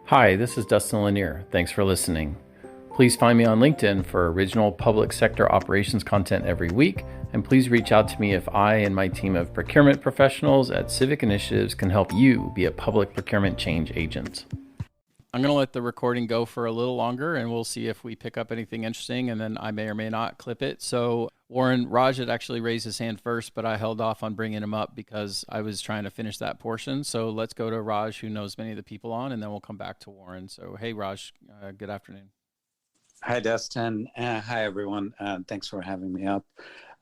Hi, this is Dustin Lanier. Thanks for listening. Please find me on LinkedIn for original public sector operations content every week, and please reach out to me if I and my team of procurement professionals at Civic Initiatives can help you be a public procurement change agent. I'm going to let the recording go for a little longer, and we'll see if we pick up anything interesting, and then I may or may not clip it. So, Warren, Raj had actually raised his hand first, but I held off on bringing him up because I was trying to finish that portion. So let's go to Raj, who knows many of the people on, and then we'll come back to Warren. So, hey, Raj, good afternoon. Hi, Dustin. Hi, everyone. Thanks for having me up.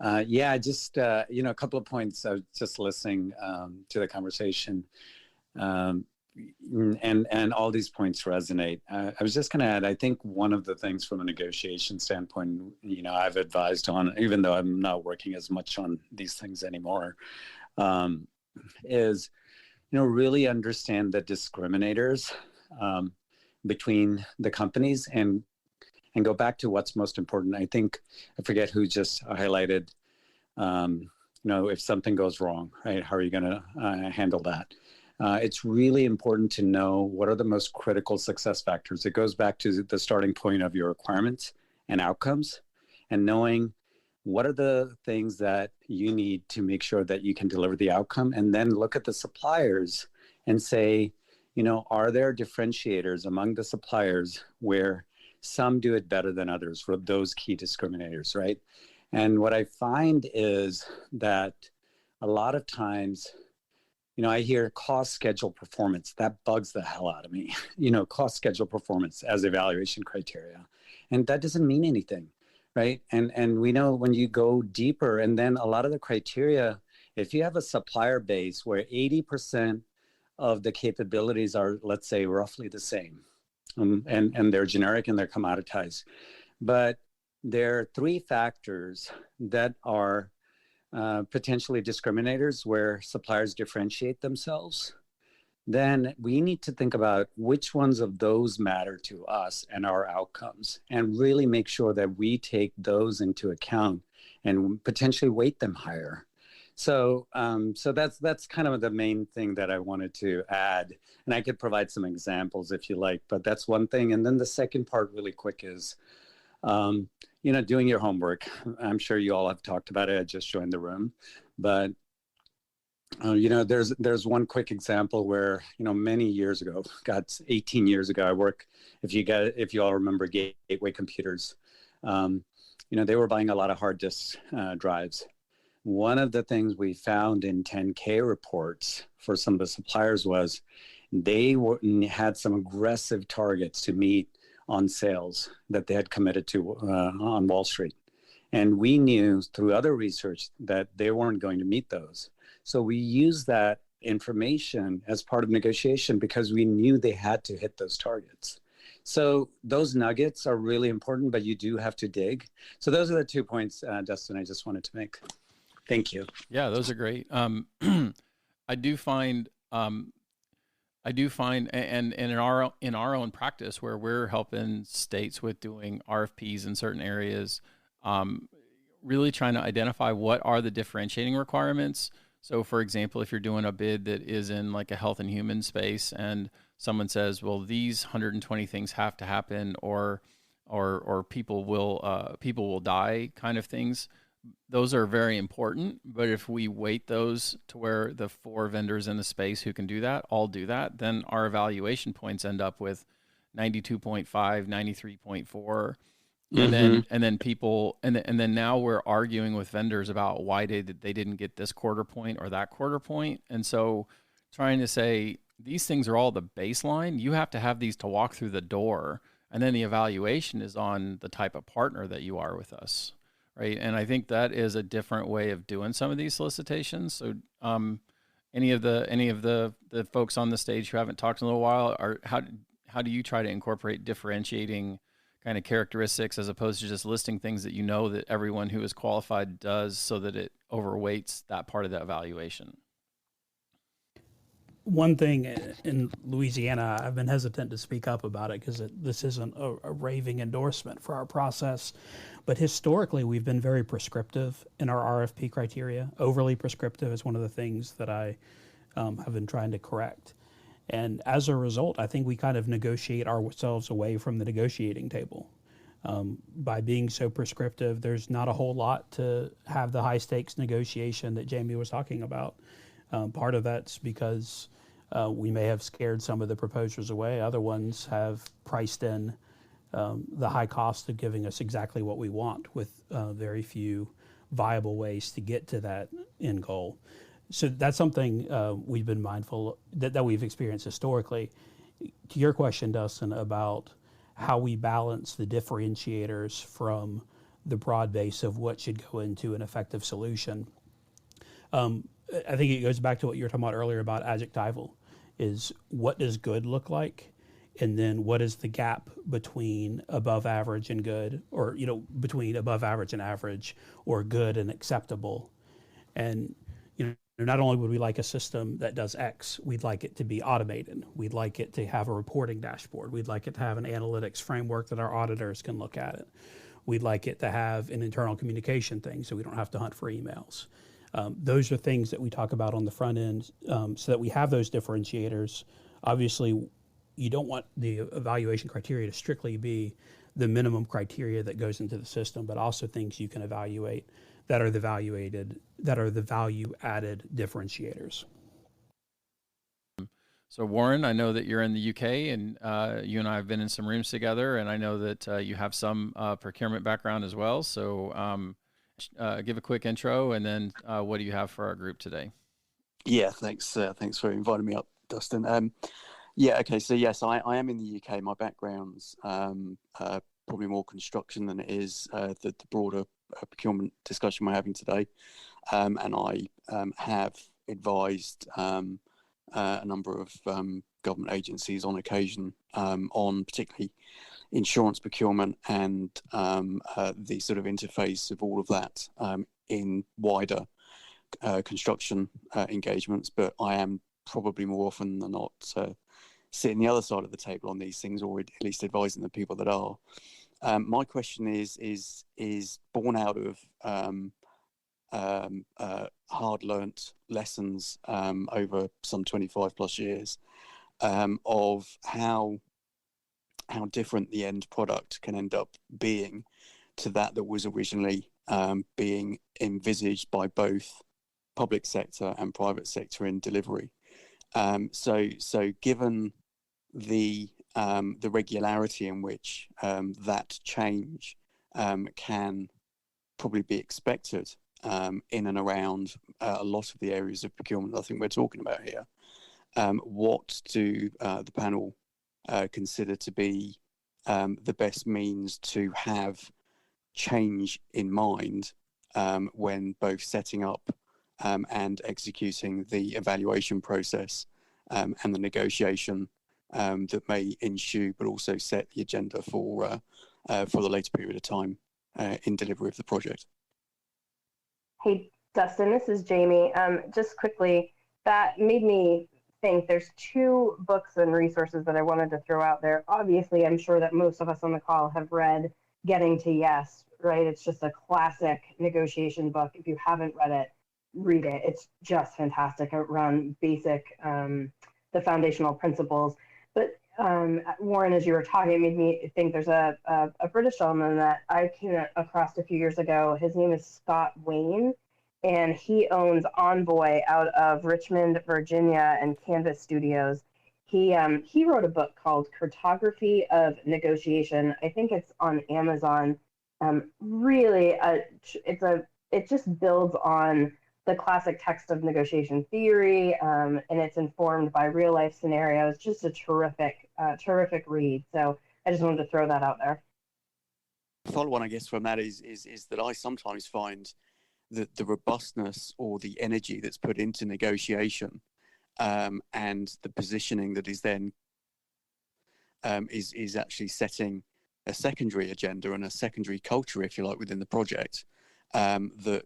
Just a couple of points. I was just listening to the conversation. And all these points resonate. I was just going to add, I think one of the things from a negotiation standpoint, I've advised on, even though I'm not working as much on these things anymore, is, really understand the discriminators between the companies and go back to what's most important. I think, I forget who just highlighted, if something goes wrong, right? How are you going to handle that? It's really important to know what are the most critical success factors. It goes back to the starting point of your requirements and outcomes, and knowing what are the things that you need to make sure that you can deliver the outcome, and then look at the suppliers and say, are there differentiators among the suppliers where some do it better than others for those key discriminators, right? And what I find is that a lot of times, I hear cost, schedule, performance. That bugs the hell out of me. Cost, schedule, performance as evaluation criteria. And that doesn't mean anything, right? And we know when you go deeper, and then a lot of the criteria, if you have a supplier base where 80% of the capabilities are, let's say, roughly the same, and they're generic and they're commoditized, but there are three factors that are potentially discriminators where suppliers differentiate themselves, then we need to think about which ones of those matter to us and our outcomes, and really make sure that we take those into account and potentially weight them higher. So that's kind of the main thing that I wanted to add, and I could provide some examples if you like, but that's one thing. And then the second part really quick is, doing your homework. I'm sure you all have talked about it. I just joined the room, but there's one quick example where, many years ago, 18 years ago, I work, if you all remember Gateway Computers, they were buying a lot of hard disk drives. One of the things we found in 10K reports for some of the suppliers was they had some aggressive targets to meet on sales that they had committed to on Wall Street. And we knew through other research that they weren't going to meet those. So we used that information as part of negotiation because we knew they had to hit those targets. So those nuggets are really important, but you do have to dig. So those are the 2 points, Dustin, I just wanted to make. Thank you. Yeah, those are great. I do find, and in our own practice where we're helping states with doing RFPs in certain areas, really trying to identify what are the differentiating requirements. So, for example, if you're doing a bid that is in like a health and human space, and someone says, "Well, these 120 things have to happen," or people will die, kind of things. Those are very important, but if we weight those to where the 4 vendors in the space who can do that all do that, then our evaluation points end up with 92.5, 93.4. And then now we're arguing with vendors about why they didn't get this quarter point or that quarter point. And so trying to say these things are all the baseline, you have to have these to walk through the door, and then the evaluation is on the type of partner that you are with us. Right. And I think that is a different way of doing some of these solicitations. So any of the folks on the stage who haven't talked in a little while, how do you try to incorporate differentiating kind of characteristics as opposed to just listing things that that everyone who is qualified does, so that it overweights that part of the evaluation? One thing in Louisiana, I've been hesitant to speak up about it because this isn't a raving endorsement for our process, but historically we've been very prescriptive in our RFP criteria. Overly prescriptive is one of the things that I have been trying to correct. And as a result, I think we kind of negotiate ourselves away from the negotiating table. By being so prescriptive, there's not a whole lot to have the high stakes negotiation that Jaime was talking about. Part of that's because we may have scared some of the proposers away. Other ones have priced in the high cost of giving us exactly what we want with very few viable ways to get to that end goal. So that's something we've been mindful that we've experienced historically. To your question, Dustin, about how we balance the differentiators from the broad base of what should go into an effective solution. I think it goes back to what you were talking about earlier about adjectival, is what does good look like? And then what is the gap between above average and good, or, between above average and average, or good and acceptable? And, not only would we like a system that does X, we'd like it to be automated. We'd like it to have a reporting dashboard. We'd like it to have an analytics framework that our auditors can look at it. We'd like it to have an internal communication thing so we don't have to hunt for emails. Those are things that we talk about on the front end so that we have those differentiators. Obviously, you don't want the evaluation criteria to strictly be the minimum criteria that goes into the system, but also things you can evaluate that are the value added differentiators. So Warren, I know that you're in the UK, and you and I have been in some rooms together, and I know that you have some procurement background as well. So give a quick intro, and then what do you have for our group today? Yeah, thanks. Thanks for inviting me up, Dustin. Yeah, okay. So yes, I am in the UK. My background's probably more construction than it is the broader procurement discussion we're having today. And I have advised a number of government agencies on occasion on particularly insurance procurement and the sort of interface of all of that in wider construction engagements. But I am probably more often than not sitting the other side of the table on these things, or at least advising the people that are. My question is born out of hard-learnt lessons over some 25 plus years of how different the end product can end up being to that was originally being envisaged by both public sector and private sector in delivery. So given the regularity in which that change can probably be expected in and around a lot of the areas of procurement I think we're talking about here, what do the panel consider to be the best means to have change in mind when both setting up and executing the evaluation process and the negotiation that may ensue, but also set the agenda for the later period of time in delivery of the project? Hey, Dustin, this is Jaime. Just quickly, that made me think there's two books and resources that I wanted to throw out there. Obviously, I'm sure that most of us on the call have read Getting to Yes, right? It's just a classic negotiation book. If you haven't read it, read it. It's just fantastic around basic, the foundational principles. But Warren, as you were talking, it made me think there's a British gentleman that I came across a few years ago. His name is Scott Wayne, and he owns Envoy out of Richmond, Virginia, and Canvas Studios. He wrote a book called Cartography of Negotiation. I think it's on Amazon. Really, it just builds on the classic text of negotiation theory, and it's informed by real life scenarios. Just a terrific read. So I just wanted to throw that out there. Follow on, I guess, from that is that I sometimes find that the robustness or the energy that's put into negotiation and the positioning that is then is actually setting a secondary agenda and a secondary culture, if you like, within the project that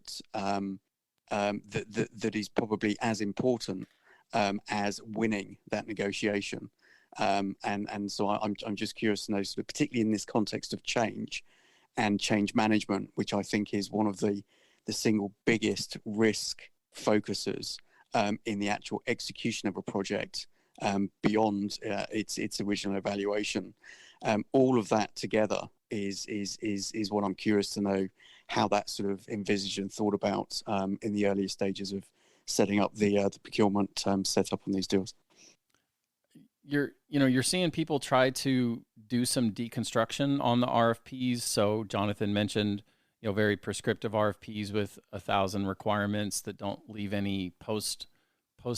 is probably as important as winning that negotiation. And so I'm just curious to know, sort of, particularly in this context of change and change management, which I think is one of the single biggest risk focuses in the actual execution of a project beyond its original evaluation. All of that together is what I'm curious to know how that sort of envisaged and thought about in the earlier stages of setting up the procurement setup on these deals. You're seeing people try to do some deconstruction on the RFPs. So Jonathan mentioned, very prescriptive RFPs with 1,000 requirements that don't leave any post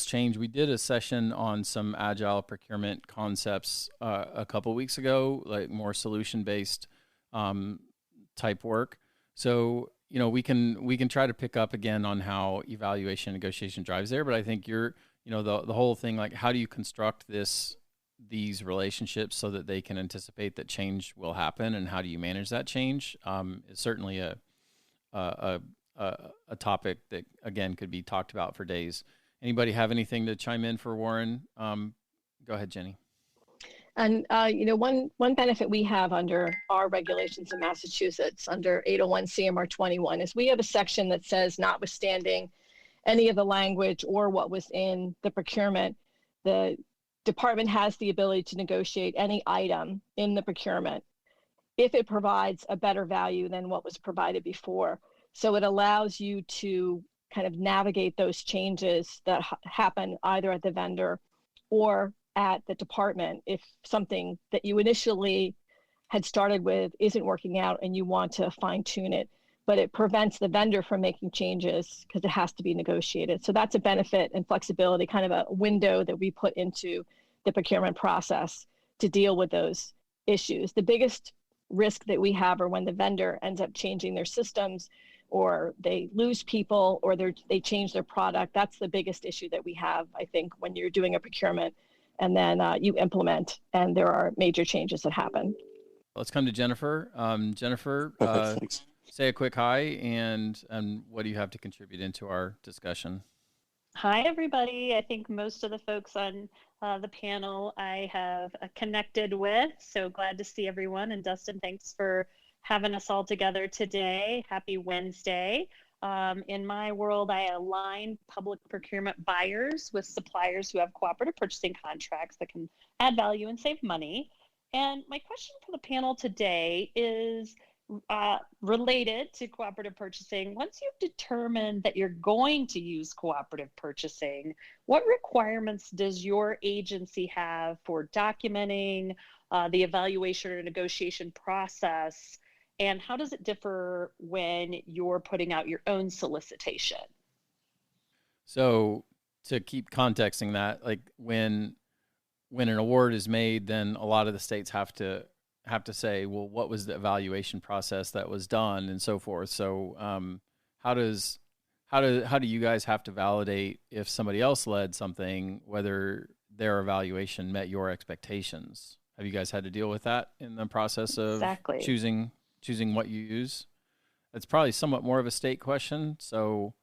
change. We did a session on some agile procurement concepts a couple weeks ago, like more solution based type work. So we can try to pick up again on how evaluation negotiation drives there. But I think the whole thing, like how do you construct these relationships so that they can anticipate that change will happen, and how do you manage that change is certainly a topic that again could be talked about for days. Anybody have anything to chime in for Warren? Go ahead, Jenny. And one benefit we have under our regulations in Massachusetts under 801 CMR 21 is we have a section that says, notwithstanding any of the language or what was in the procurement, the department has the ability to negotiate any item in the procurement if it provides a better value than what was provided before. So it allows you to kind of navigate those changes that happen either at the vendor or at the department if something that you initially had started with isn't working out and you want to fine tune it, but it prevents the vendor from making changes because it has to be negotiated. So that's a benefit and flexibility, kind of a window that we put into the procurement process to deal with those issues. The biggest risk that we have are when the vendor ends up changing their systems, or they lose people, or they change their product. That's the biggest issue that we have, I think, when you're doing a procurement and then you implement and there are major changes that happen. Let's come to Jennifer. Jennifer, say a quick hi and what do you have to contribute into our discussion? Hi, everybody. I think most of the folks on the panel I have connected with, so glad to see everyone. And Dustin, thanks for having us all together today. Happy Wednesday. In my world, I align public procurement buyers with suppliers who have cooperative purchasing contracts that can add value and save money. And my question for the panel today is related to cooperative purchasing. Once you've determined that you're going to use cooperative purchasing, what requirements does your agency have for documenting the evaluation or negotiation process? And how does it differ when you're putting out your own solicitation? So to keep contexting that, like when an award is made, then a lot of the states have to say, well, what was the evaluation process that was done and so forth. So how do you guys have to validate if somebody else led something, whether their evaluation met your expectations? Have you guys had to deal with that in the process of choosing what you use? It's probably somewhat more of a state question. So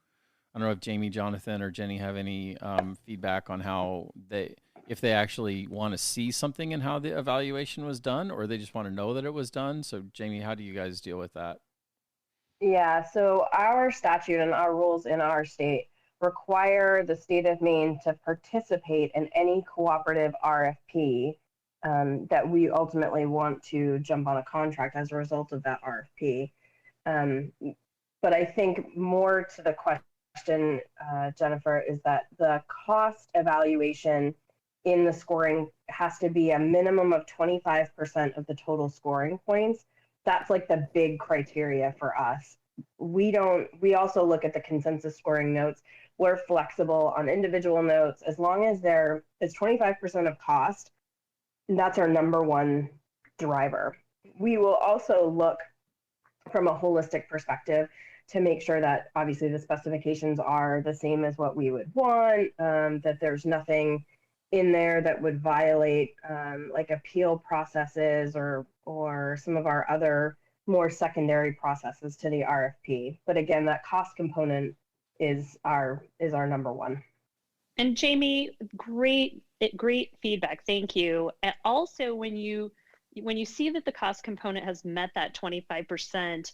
I don't know if Jamie, Jonathan, or Jenny have any feedback on how if they actually want to see something in how the evaluation was done, or they just want to know that it was done. So Jamie, how do you guys deal with that? Yeah, so our statute and our rules in our state require the state of Maine to participate in any cooperative RFP that we ultimately want to jump on a contract as a result of that RFP. But I think more to the question, Jennifer, is that the cost evaluation in the scoring has to be a minimum of 25% of the total scoring points. That's like the big criteria for us. We also look at the consensus scoring notes. We're flexible on individual notes as long as there is 25% of cost. That's our number one driver. We will also look from a holistic perspective to make sure that obviously the specifications are the same as what we would want, that there's nothing in there that would violate like appeal processes or some of our other more secondary processes to the RFP. But again, that cost component is our number one. And Jamie, great feedback. Thank you. And also, when you see that the cost component has met that 25%,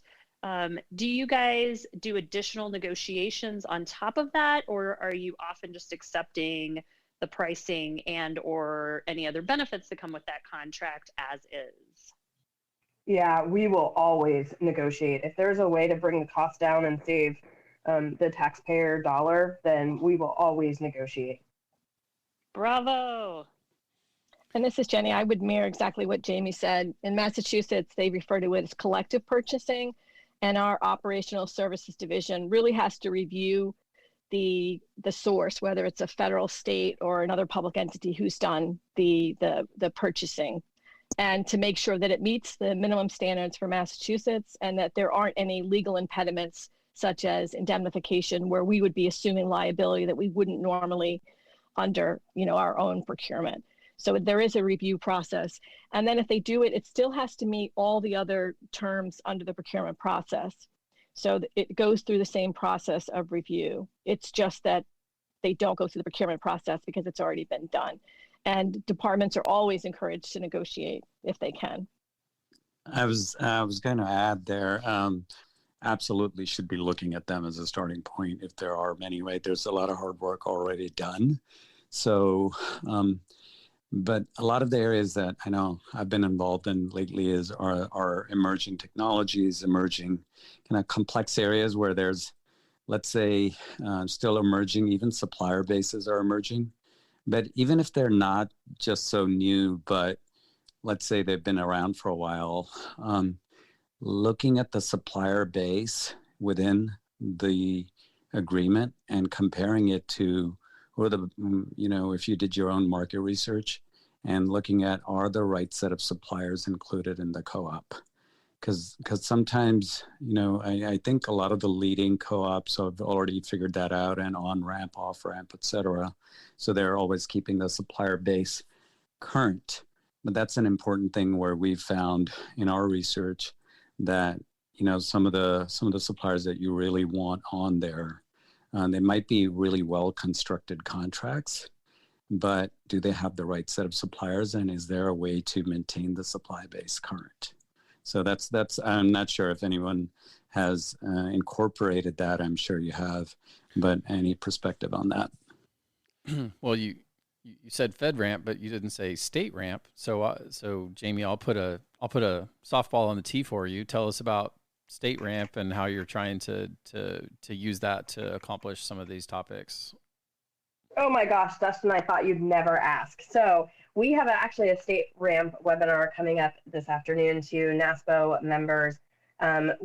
do you guys do additional negotiations on top of that, or are you often just accepting the pricing and or any other benefits that come with that contract as is. Yeah, we will always negotiate. If there's a way to bring the cost down and save the taxpayer dollar, then we will always negotiate. Bravo. And this is Jenny. I would mirror exactly what Jaime said. In Massachusetts, they refer to it as collective purchasing, and our operational services division really has to review the source, whether it's a federal, state, or another public entity who's done the purchasing, and to make sure that it meets the minimum standards for Massachusetts and that there aren't any legal impediments such as indemnification where we would be assuming liability that we wouldn't normally under, our own procurement. So there is a review process. And then if they do it, it still has to meet all the other terms under the procurement process. So it goes through the same process of review. It's just that they don't go through the procurement process because it's already been done. And departments are always encouraged to negotiate if they can. I was going to add there, absolutely should be looking at them as a starting point if there are many, right? There's a lot of hard work already done. So, but a lot of the areas that I know I've been involved in lately are emerging technologies, emerging kind of complex areas where there's, let's say, still emerging, even supplier bases are emerging. But even if they're not just so new, but let's say they've been around for a while, looking at the supplier base within the agreement and comparing it to, or if you did your own market research and looking at are the right set of suppliers included in the co-op. Because sometimes, I think a lot of the leading co-ops have already figured that out, and on-ramp, off-ramp, et cetera. So they're always keeping the supplier base current. But that's an important thing where we've found in our research that, some of the suppliers that you really want on there, they might be really well-constructed contracts, but do they have the right set of suppliers, and is there a way to maintain the supply base current? So that's. I'm not sure if anyone has incorporated that. I'm sure you have, but any perspective on that? Well, you said FedRAMP, but you didn't say state ramp. So Jaime, I'll put a softball on the tee for you. Tell us about state ramp and how you're trying to use that to accomplish some of these topics. Oh my gosh, Dustin, I thought you'd never ask. So we have actually a state ramp webinar coming up this afternoon to NASPO members. I've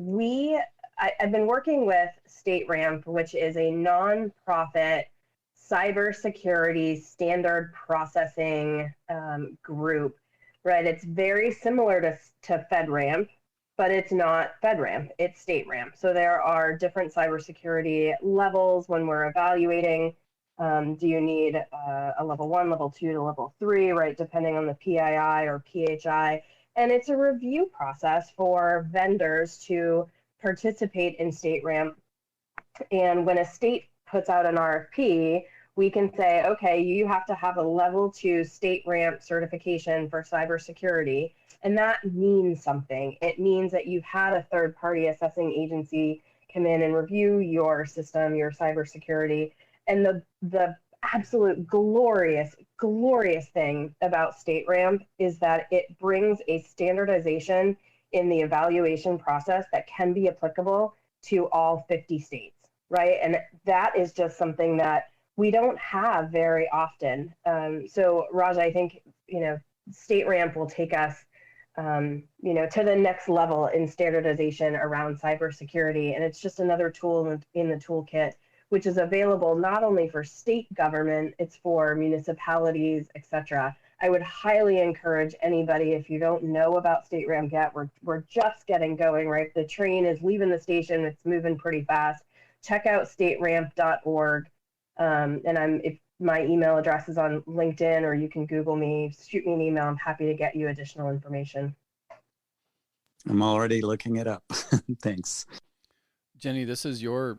been working with State Ramp, which is a nonprofit cybersecurity standard processing group, right? It's very similar to FedRAMP, but it's not FedRAMP, it's State Ramp. So there are different cybersecurity levels when we're evaluating. Do you need a level 1, level 2 to level 3, right? Depending on the PII or PHI. And it's a review process for vendors to participate in State Ramp. And when a state puts out an RFP, we can say, okay, you have to have a level 2 State Ramp certification for cybersecurity. And that means something. It means that you've had a third-party assessing agency come in and review your system, your cybersecurity. And the absolute glorious thing about State Ramp is that it brings a standardization in the evaluation process that can be applicable to all 50 states, right? And that is just something that we don't have very often. So Raj, I think, State Ramp will take us, to the next level in standardization around cybersecurity. And it's just another tool in the toolkit, which is available not only for state government, it's for municipalities, et cetera. I would highly encourage anybody, if you don't know about State Ramp yet, we're just getting going, right? The train is leaving the station, it's moving pretty fast. Check out stateramp.org. If my email address is on LinkedIn, or you can Google me, shoot me an email. I'm happy to get you additional information. I'm already looking it up. Thanks. Jenny, this is you're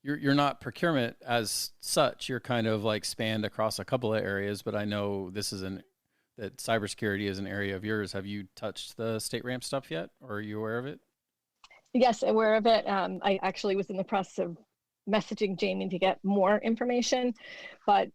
not procurement as such. You're kind of like spanned across a couple of areas, but I know that cybersecurity is an area of yours. Have you touched the State Ramp stuff yet, or are you aware of it? Yes, aware of it. I actually was in the process of messaging Jaime to get more information. But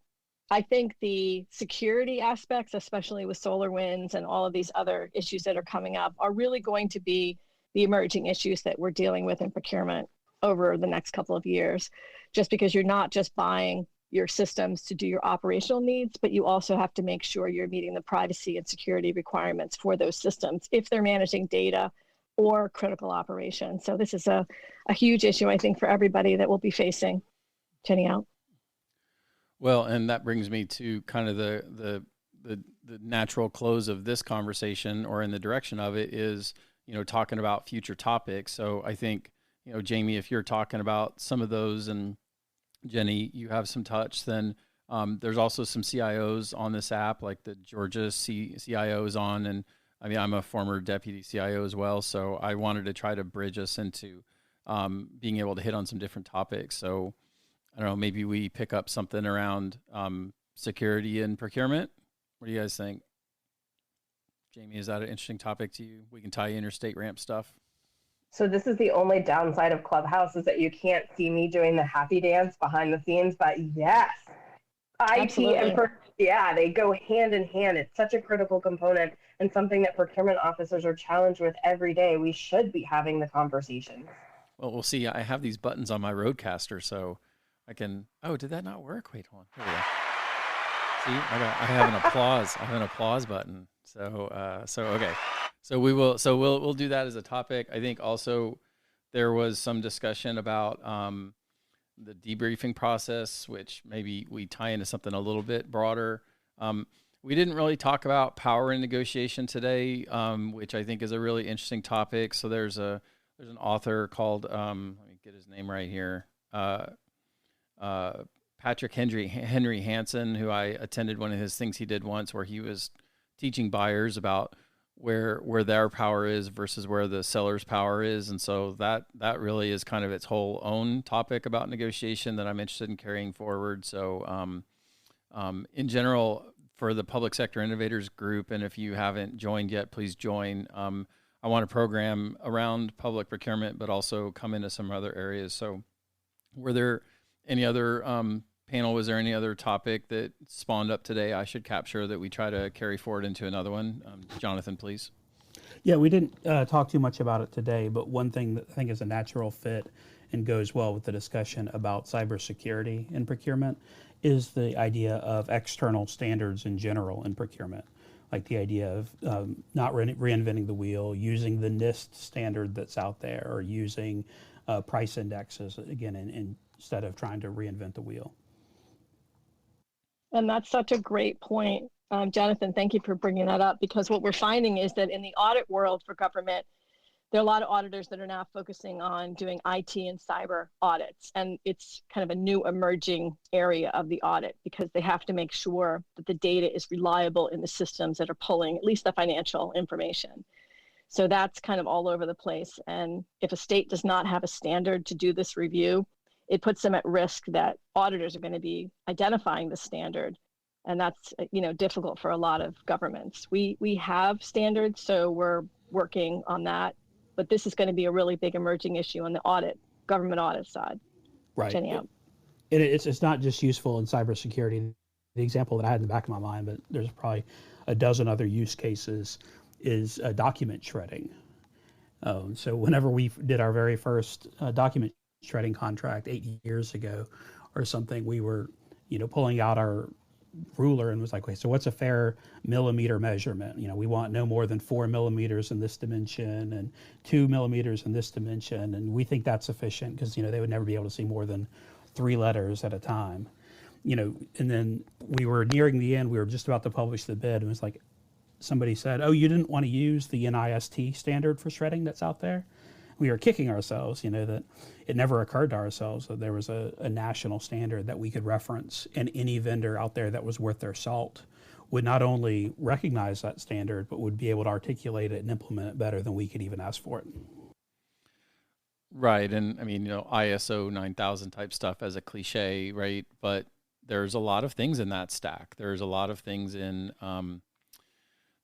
I think the security aspects, especially with SolarWinds and all of these other issues that are coming up, are really going to be the emerging issues that we're dealing with in procurement over the next couple of years, just because you're not just buying your systems to do your operational needs, but you also have to make sure you're meeting the privacy and security requirements for those systems if they're managing data or critical operations. So this is a huge issue, I think, for everybody that we'll be facing. Jenny out. Well, and that brings me to kind of the natural close of this conversation, or in the direction of it, is, you know, talking about future topics. So I think, you know, Jaime, if you're talking about some of those, and Jenny, you have some touch, then there's also some CIOs on this app, like the Georgia CIO is on. And I mean, I'm a former deputy CIO as well. So I wanted to try to bridge us into being able to hit on some different topics. So I don't know, maybe we pick up something around security and procurement. What do you guys think? Jaime, is that an interesting topic to you? We can tie in your state ramp stuff. So this is the only downside of Clubhouse, is that you can't see me doing the happy dance behind the scenes, but yes, Absolutely. IT and they go hand in hand. It's such a critical component and something that procurement officers are challenged with every day. We should be having the conversation. Well, we'll see. I have these buttons on my Roadcaster, so I can. Oh, did that not work? Wait, hold on. Here we go. See, I have an applause. I have an applause button. So okay. So we'll do that as a topic. I think also there was some discussion about the debriefing process, which maybe we tie into something a little bit broader. We didn't really talk about power in negotiation today, which I think is a really interesting topic. So there's an author called let me get his name right here. Patrick Henry Hansen, who I attended one of his things he did once, where he was teaching buyers about where their power is versus where the seller's power is. And so that really is kind of its whole own topic about negotiation that I'm interested in carrying forward. So in general, for the Public Sector Innovators Group, and if you haven't joined yet, please join. I want to program around public procurement, but also come into some other areas. So were there any other panel, was there any other topic that spawned up today I should capture that we try to carry forward into another one? Jonathan, please. Yeah, we didn't talk too much about it today, but one thing that I think is a natural fit and goes well with the discussion about cybersecurity in procurement is the idea of external standards in general in procurement, like the idea of not reinventing the wheel, using the NIST standard that's out there, or using price indexes, again, instead of trying to reinvent the wheel. And that's such a great point. Jonathan, thank you for bringing that up, because what we're finding is that in the audit world for government, there are a lot of auditors that are now focusing on doing IT and cyber audits. And it's kind of a new emerging area of the audit, because they have to make sure that the data is reliable in the systems that are pulling at least the financial information. So that's kind of all over the place. And if a state does not have a standard to do this review, it puts them at risk that auditors are going to be identifying the standard. And that's, difficult for a lot of governments. We have standards, so we're working on that. But this is going to be a really big emerging issue on the government audit side. Right. Jenny out. It's not just useful in cybersecurity. The example that I had in the back of my mind, but there's probably a dozen other use cases, is document shredding. So whenever we did our very first document shredding contract 8 years ago or something, we were, pulling out our ruler and was like, okay, so what's a fair millimeter measurement? We want no more than 4 millimeters in this dimension and 2 millimeters in this dimension. And we think that's sufficient because, they would never be able to see more than 3 letters at a time. And then we were nearing the end, we were just about to publish the bid, and it was like, somebody said, oh, you didn't want to use the NIST standard for shredding that's out there? We were kicking ourselves, that it never occurred to ourselves that there was a national standard that we could reference, and any vendor out there that was worth their salt would not only recognize that standard, but would be able to articulate it and implement it better than we could even ask for it. Right. And I mean, ISO 9000 type stuff as a cliche, right? But there's a lot of things in that stack. There's a lot of things in,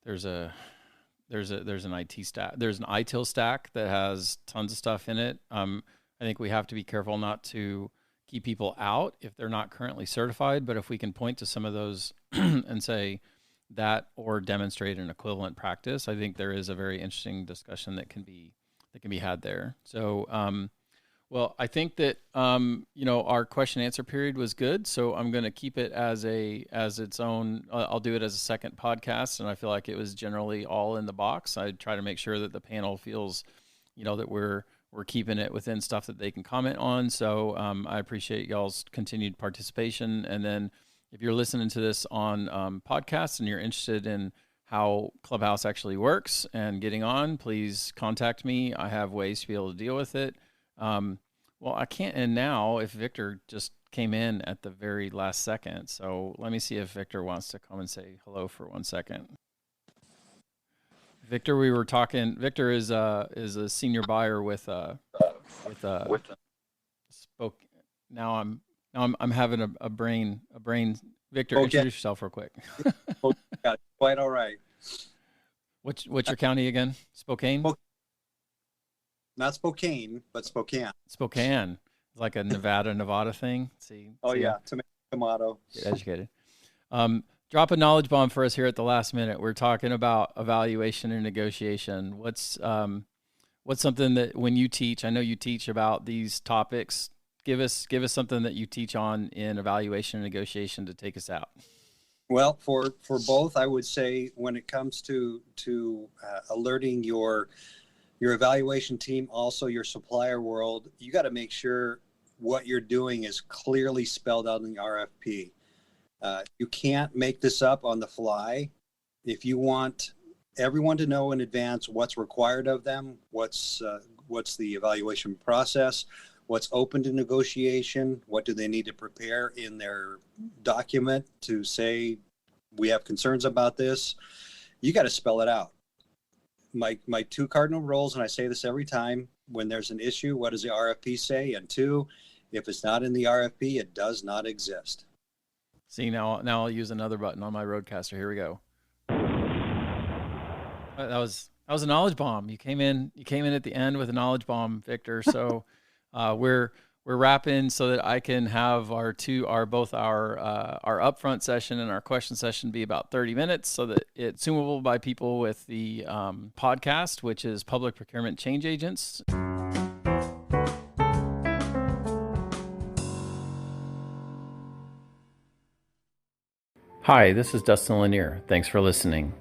there's an IT stack. There's an ITIL stack that has tons of stuff in it. I think we have to be careful not to keep people out if they're not currently certified. But if we can point to some of those and say that or demonstrate an equivalent practice, I think there is a very interesting discussion that can be had there. So, well, I think that our question and answer period was good. So I'm going to keep it as its own. I'll do it as a second podcast, and I feel like it was generally all in the box. I try to make sure that the panel feels, that we're keeping it within stuff that they can comment on. So I appreciate y'all's continued participation. And then if you're listening to this on podcasts and you're interested in how Clubhouse actually works and getting on, please contact me. I have ways to be able to deal with it. Well, I can't end now if Victor just came in at the very last second. So let me see if Victor wants to come and say hello for 1 second. Victor, we were talking. Victor is a senior buyer with Spoke. Now I'm having a brain. Victor, okay. Introduce yourself real quick. Got it. Quite all right. What's your county again? Spokane? Not Spokane, but Spokane. Spokane. It's like a Nevada thing. See. Yeah, tomato. Get educated. Drop a knowledge bomb for us here at the last minute. We're talking about evaluation and negotiation. What's something that when you teach, I know you teach about these topics. Give us something that you teach on in evaluation and negotiation to take us out. Well, for both, I would say when it comes to alerting your evaluation team, also your supplier world, you got to make sure what you're doing is clearly spelled out in the RFP. You can't make this up on the fly. If you want everyone to know in advance what's required of them, what's the evaluation process, what's open to negotiation, what do they need to prepare in their document to say, we have concerns about this, you got to spell it out. My two cardinal rules, and I say this every time, when there's an issue, what does the RFP say? And two, if it's not in the RFP, it does not exist. See, now I'll use another button on my Rodecaster. Here we go. That was a knowledge bomb. You came in at the end with a knowledge bomb, Victor. So we're wrapping so that I can have our upfront session and our question session be about 30 minutes so that it's consumable by people with the podcast, which is Public Procurement Change Agents. Hi, this is Dustin Lanier. Thanks for listening.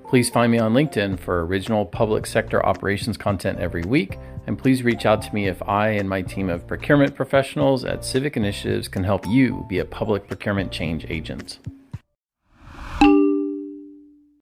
Please find me on LinkedIn for original public sector operations content every week, and please reach out to me if I and my team of procurement professionals at Civic Initiatives can help you be a public procurement change agent.